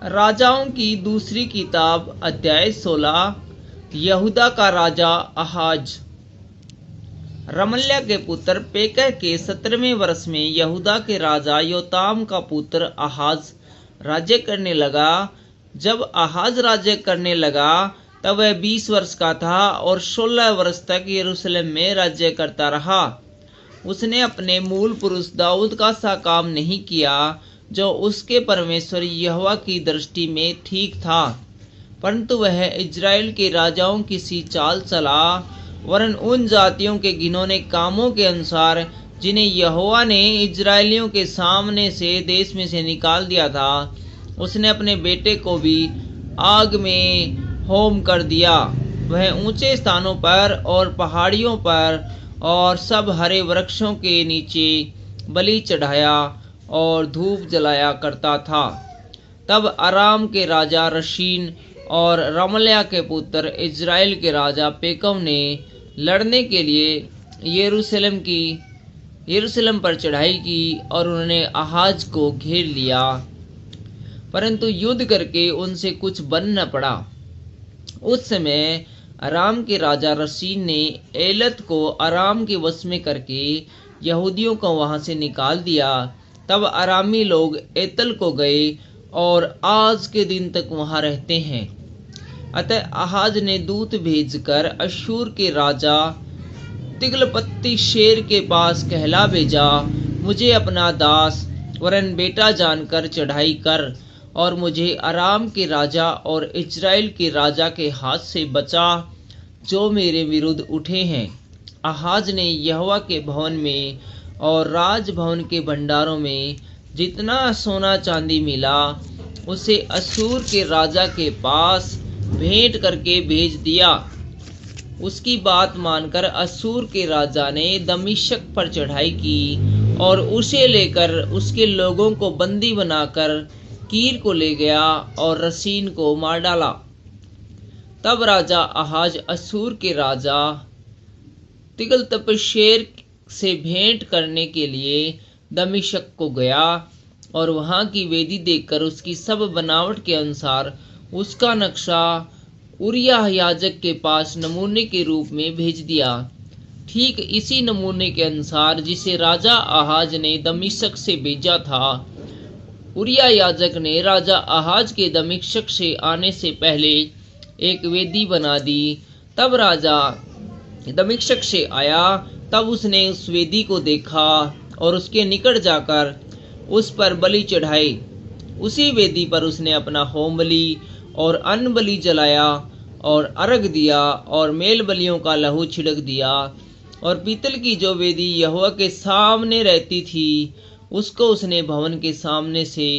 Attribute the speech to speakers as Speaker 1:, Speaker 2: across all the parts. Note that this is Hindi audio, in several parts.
Speaker 1: राजाओं की दूसरी किताब अध्याय 16। यहूदा का राजा आहाज। रमल्याह के पुत्र पेकह के 17वें वर्ष में यहूदा के राजा योताम का पुत्र आहाज राज्य करने लगा। जब आहाज राज्य करने लगा तब वह 20 वर्ष का था और 16 वर्ष तक यरूशलेम में राज्य करता रहा। उसने अपने मूल पुरुष दाऊद का सा काम नहीं किया जो उसके परमेश्वर यहोवा की दृष्टि में ठीक था, परंतु वह इजराइल के राजाओं की सी चाल चला, वरन उन जातियों के घिनौने कामों के अनुसार जिन्हें यहोवा ने इजराइलियों के सामने से देश में से निकाल दिया था। उसने अपने बेटे को भी आग में होम कर दिया। वह ऊंचे स्थानों पर और पहाड़ियों पर और सब हरे वृक्षों के नीचे बलि चढ़ाया और धूप जलाया करता था। तब अराम के राजा रशीन और रमल्याह के पुत्र इजराइल के राजा पेकह ने लड़ने के लिए यरूशलेम पर चढ़ाई की और उन्होंने आहाज को घेर लिया, परंतु युद्ध करके उनसे कुछ बन न पड़ा। उस समय अराम के राजा रशीन ने एलत को अराम के वश में करके यहूदियों को वहां से निकाल दिया। तब अरामी लोग एतल को गए और आज के दिन तक वहां रहते हैं। अतः आहाज ने दूत भेजकर अश्शूर के राजा तिग्लत-पिलेसेर के पास कहला भेजा, मुझे अपना दास वरन बेटा जानकर चढ़ाई कर और मुझे अराम के राजा और इजराइल के राजा के हाथ से बचा जो मेरे विरुद्ध उठे हैं। आहाज ने यहोवा के भवन में और राजभवन के भंडारों में जितना सोना चांदी मिला उसे अश्शूर के राजा के पास भेंट करके भेज दिया। उसकी बात मानकर अश्शूर के राजा ने दमिश्क पर चढ़ाई की और उसे लेकर उसके लोगों को बंदी बनाकर कीर को ले गया और रसीन को मार डाला। तब राजा आहाज अश्शूर के राजा तिग्लत-पिलेसेर से भेंट करने के लिए दमिश्क को गया और वहां की वेदी देखकर उसकी सब बनावट के अनुसार उसका नक्शा उरिय्याह याजक के पास नमूने के रूप में भेज दिया, ठीक इसी नमूने के अनुसार जिसे राजा आहाज ने दमिश्क से भेजा था। उरिय्याह याजक ने राजा आहाज के दमिश्क से आने से पहले एक वेदी बना दी। तब राजा दमिश्क से आया, तब उसने उस वेदी को देखा और उसके निकट जाकर उस पर बलि चढ़ाई। उसी वेदी पर उसने अपना होम बलि और अन्न बलि जलाया और अर्घ दिया और मेल बलियों का लहू छिड़क दिया। और पीतल की जो वेदी यहोवा के सामने रहती थी उसको उसने भवन के सामने से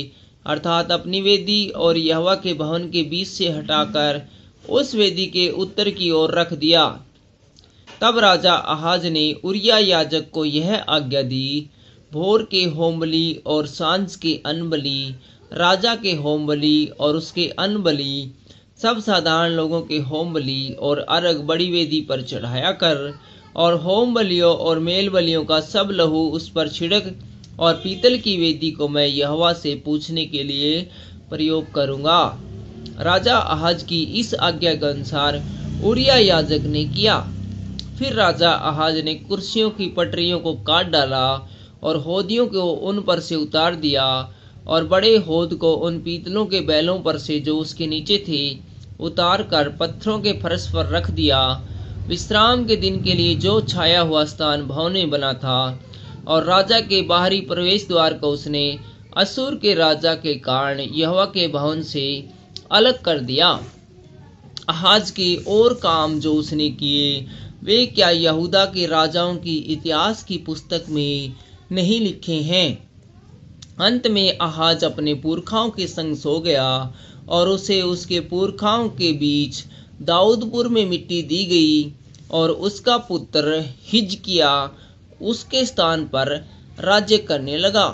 Speaker 1: अर्थात अपनी वेदी और यहोवा के भवन के बीच से हटाकर उस वेदी के उत्तर की ओर रख दिया। तब राजा आहाज ने उरिय्याह याजक को यह आज्ञा दी, भोर के होम बलि और सांझ के अन्न बलि, राजा के होम बलि और उसके अन्न बलि, सब साधारण लोगों के होम बलि और अर्घ बड़ी वेदी पर चढ़ाया कर और होम बलियों और मेल बलियों का सब लहू उस पर छिड़क और पीतल की वेदी को मैं यहोवा से पूछने के लिए प्रयोग करूंगा। राजा आहाज की इस आज्ञा के अनुसार उरिय्याह याजक ने किया। फिर राजा आहाज ने कुर्सियों की पटरियों को काट डाला और होदियों को उन पर से उतार दिया और बड़े होद को उन पीतलों के बैलों पर से जो उसके नीचे थे उतार कर पत्थरों के फर्श पर रख दिया। विश्राम के दिन के लिए जो छाया हुआ स्थान भवन में बना था और राजा के बाहरी प्रवेश द्वार को उसने अश्शूर के राजा के कारण यहोवा के भवन से अलग कर दिया। आहाज के और काम जो उसने किए वे क्या यहूदा के राजाओं की इतिहास की पुस्तक में नहीं लिखे हैं? अंत में आहाज अपने पुरखाओं के संग सो गया और उसे उसके पुरखाओं के बीच दाऊदपुर में मिट्टी दी गई और उसका पुत्र हिजकिय्याह उसके स्थान पर राज्य करने लगा।